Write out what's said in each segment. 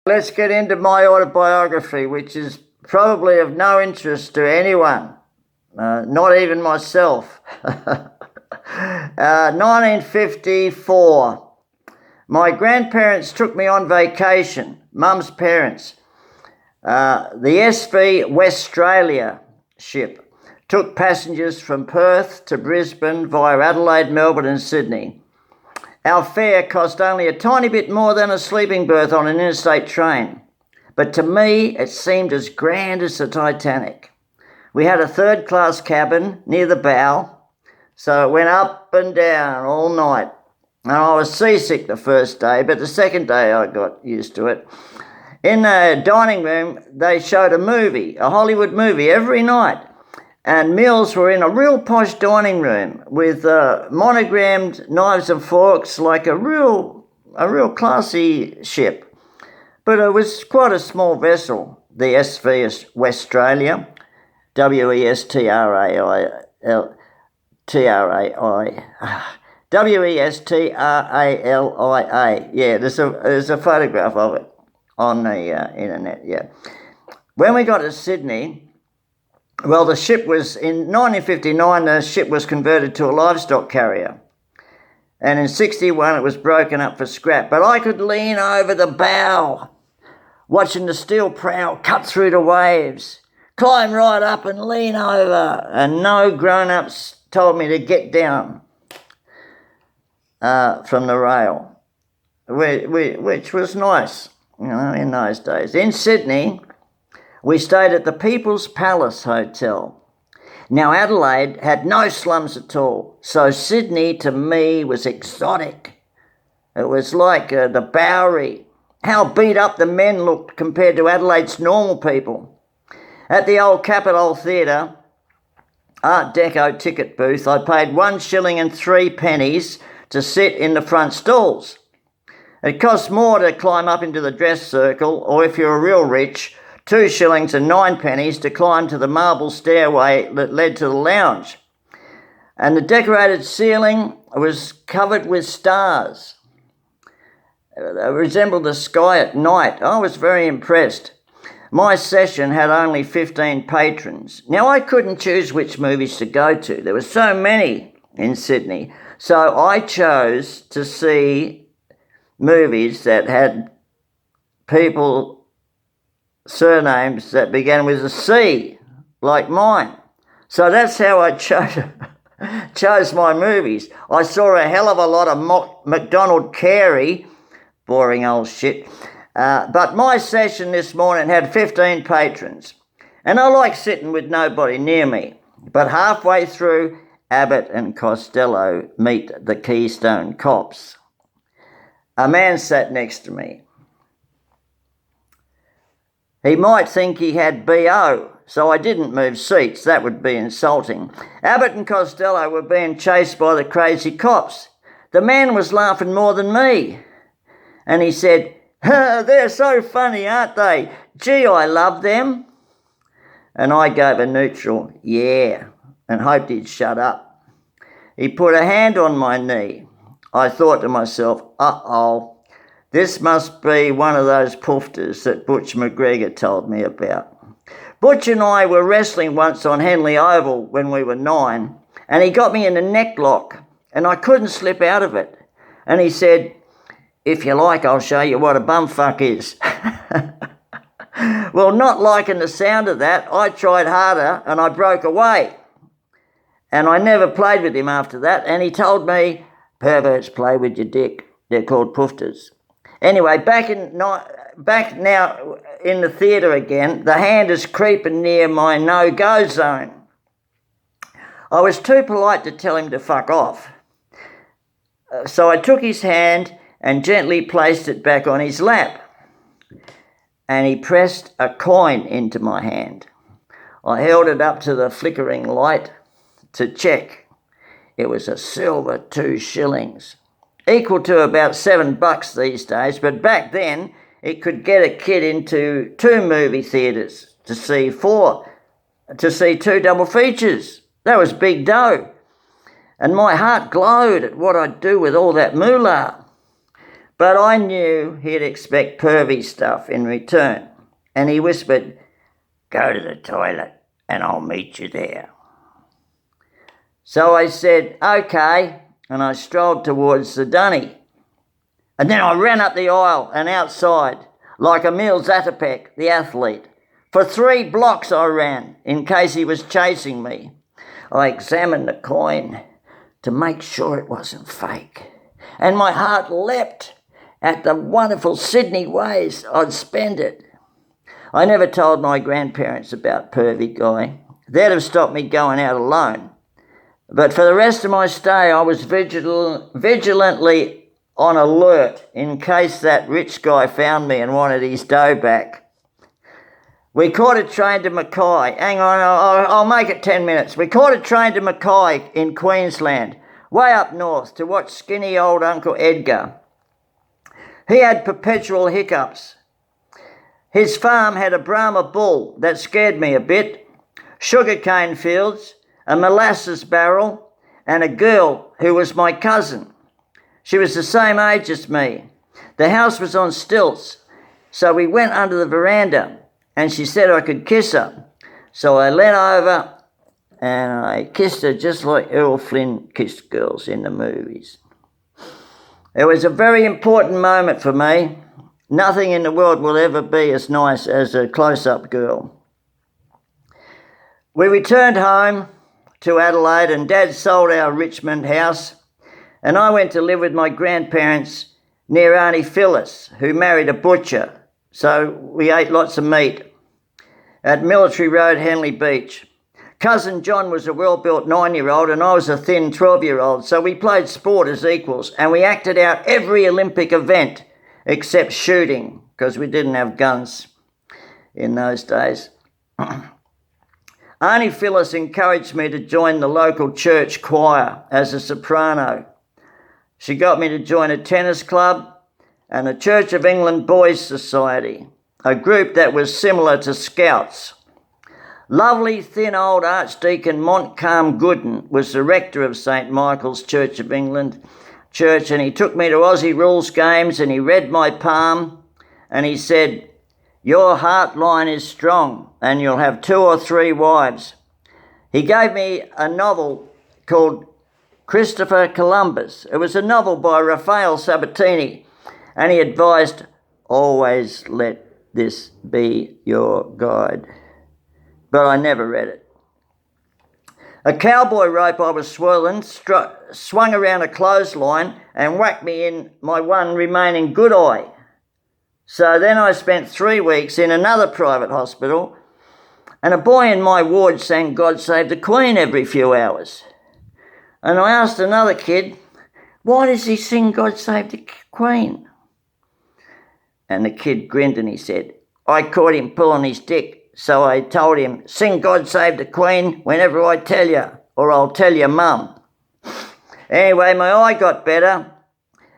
Let's get into my autobiography, which is probably of no interest to anyone, not even myself. 1954. My grandparents took me on vacation, Mum's parents. The SV Westralia ship took passengers from Perth to Brisbane via Adelaide, Melbourne and Sydney. Our fare cost only a tiny bit more than a sleeping berth on an interstate train, but to me it seemed as grand as the Titanic. We had a third-class cabin near the bow, so it went up and down all night. And I was seasick the first day, but the second day I got used to it. In the dining room, they showed a Hollywood movie every night. And meals were in a real posh dining room with monogrammed knives and forks, like a real classy ship. But it was quite a small vessel, the SV Westralia, Westralia. Yeah, there's a photograph of it on the internet, yeah. When we got to Sydney, well, the ship was, in 1959, the ship was converted to a livestock carrier. And in 61, it was broken up for scrap. But I could lean over the bow, watching the steel prow cut through the waves, climb right up and lean over. And no grown-ups told me to get down from the rail, which was nice, in those days. In Sydney, we stayed at the People's Palace Hotel. Now, Adelaide had no slums at all, so Sydney to me was exotic. It was like the Bowery. How beat up the men looked compared to Adelaide's normal people. At the old Capitol Theatre, Art Deco ticket booth, I paid 1 shilling and 3 pennies to sit in the front stalls. It cost more to climb up into the dress circle, or if you're real rich, 2 shillings and 9 pennies to climb to the marble stairway that led to the lounge. And the decorated ceiling was covered with stars. It resembled the sky at night. I was very impressed. My session had only 15 patrons. Now, I couldn't choose which movies to go to. There were so many in Sydney. So I chose to see movies that had people surnames that began with a C, like mine. So that's how I chose my movies. I saw a hell of a lot of MacDonald Carey, boring old shit. But my session this morning had 15 patrons. And I like sitting with nobody near me. But halfway through, Abbott and Costello meet the Keystone Cops. A man sat next to me. He might think he had BO, so I didn't move seats. That would be insulting. Abbott and Costello were being chased by the crazy cops. The man was laughing more than me. And he said, "They're so funny, aren't they? Gee, I love them." And I gave a neutral yeah and hoped he'd shut up. He put a hand on my knee. I thought to myself, uh-oh. This must be one of those poofters that Butch McGregor told me about. Butch and I were wrestling once on Henley Oval when we were 9, and he got me in a neck lock, and I couldn't slip out of it. And he said, "If you like, I'll show you what a bumfuck is." Well, not liking the sound of that, I tried harder and I broke away. And I never played with him after that, and he told me, "Perverts play with your dick. They're called poofters." Anyway, back now in the theatre again, the hand is creeping near my no-go zone. I was too polite to tell him to fuck off. So I took his hand and gently placed it back on his lap. And he pressed a coin into my hand. I held it up to the flickering light to check. It was a silver 2 shillings. Equal to about $7 these days, but back then it could get a kid into 2 movie theatres to see 2 double features. That was big dough. And my heart glowed at what I'd do with all that moolah. But I knew he'd expect pervy stuff in return, and he whispered, "Go to the toilet and I'll meet you there." So I said, "Okay," and I strolled towards the dunny. And then I ran up the aisle and outside, like Emil Zatopek, the athlete. For 3 blocks I ran, in case he was chasing me. I examined the coin to make sure it wasn't fake, and my heart leapt at the wonderful Sydney ways I'd spend it. I never told my grandparents about Pervy Guy. They'd have stopped me going out alone. But for the rest of my stay, I was vigilantly on alert in case that rich guy found me and wanted his dough back. We caught a train to Mackay. Hang on, I'll make it 10 minutes. We caught a train to Mackay in Queensland, way up north, to watch skinny old Uncle Edgar. He had perpetual hiccups. His farm had a Brahma bull that scared me a bit, sugarcane fields, a molasses barrel, and a girl who was my cousin. She was the same age as me. The house was on stilts, so we went under the veranda, and she said I could kiss her. So I leant over and I kissed her just like Errol Flynn kissed girls in the movies. It was a very important moment for me. Nothing in the world will ever be as nice as a close-up girl. We returned home to Adelaide, and Dad sold our Richmond house, and I went to live with my grandparents near Auntie Phyllis, who married a butcher, so we ate lots of meat, at Military Road, Henley Beach. Cousin John was a well-built 9-year-old and I was a thin 12-year-old, so we played sport as equals, and we acted out every Olympic event except shooting, because we didn't have guns in those days. Auntie Phyllis encouraged me to join the local church choir as a soprano. She got me to join a tennis club and a Church of England Boys Society, a group that was similar to Scouts. Lovely, thin old Archdeacon Montcalm Gooden was the rector of St. Michael's Church of England Church, and he took me to Aussie Rules games and he read my palm and he said, "Your heart line is strong and you'll have 2 or 3 wives." He gave me a novel called Christopher Columbus. It was a novel by Raphael Sabatini, and he advised, "Always let this be your guide." But I never read it. A cowboy rope I was swirling swung around a clothesline and whacked me in my one remaining good eye. So then I spent 3 weeks in another private hospital, and a boy in my ward sang "God Save the Queen" every few hours. And I asked another kid, "Why does he sing God Save the Queen?" And the kid grinned and he said, "I caught him pulling his dick, so I told him, 'Sing God Save the Queen whenever I tell you, or I'll tell your mum.'" Anyway, my eye got better,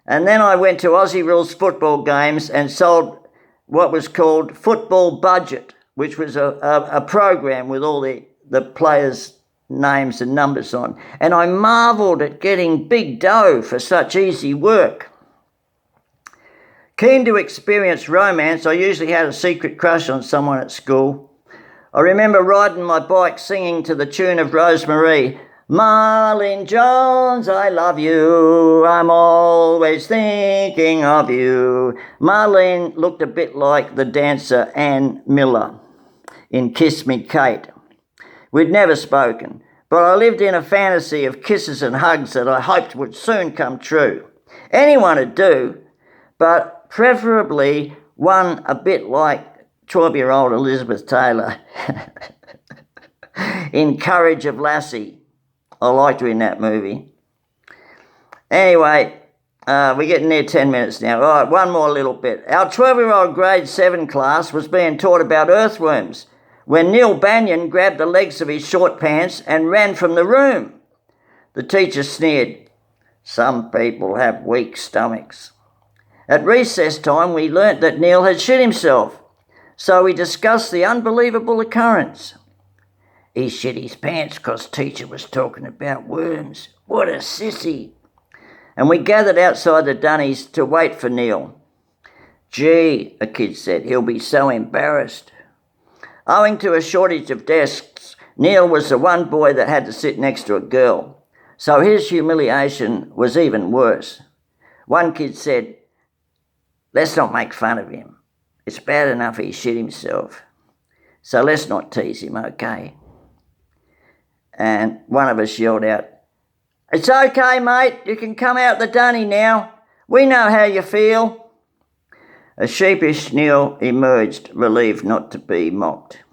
and then I went to Aussie Rules football games and sold what was called Football Budget, which was a program with all the players' names and numbers on. And I marvelled at getting big dough for such easy work. Keen to experience romance, I usually had a secret crush on someone at school. I remember riding my bike singing to the tune of Rosemary, "Marlene Jones, I love you, I'm always thinking of you." Marlene looked a bit like the dancer Ann Miller in Kiss Me Kate. We'd never spoken, but I lived in a fantasy of kisses and hugs that I hoped would soon come true. Anyone would do, but preferably one a bit like 12-year-old Elizabeth Taylor in Courage of Lassie. I liked her in that movie. Anyway, we're getting near 10 minutes now. All right, one more little bit. Our 12-year-old grade 7 class was being taught about earthworms when Neil Banyan grabbed the legs of his short pants and ran from the room. The teacher sneered, "Some people have weak stomachs." At recess time, we learnt that Neil had shit himself, so we discussed the unbelievable occurrence. "He shit his pants 'cause teacher was talking about worms. What a sissy." and we gathered outside the Dunnies to wait for Neil. Gee, a kid said, he'll be so embarrassed. Owing to a shortage of desks, Neil was the one boy that had to sit next to a girl, so his humiliation was even worse. One kid said, let's not make fun of him. It's bad enough he shit himself, so let's not tease him, okay? And one of us yelled out, it's okay, mate, you can come out the dunny now. We know how you feel. A sheepish Neil emerged, relieved not to be mocked.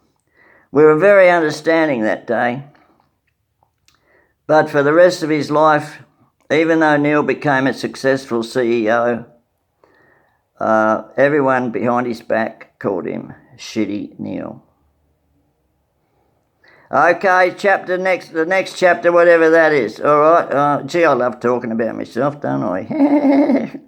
We were very understanding that day. But for the rest of his life, even though Neil became a successful CEO, everyone behind his back called him Shitty Neil. Okay, the next chapter, whatever that is. All right. Gee, I love talking about myself, don't I?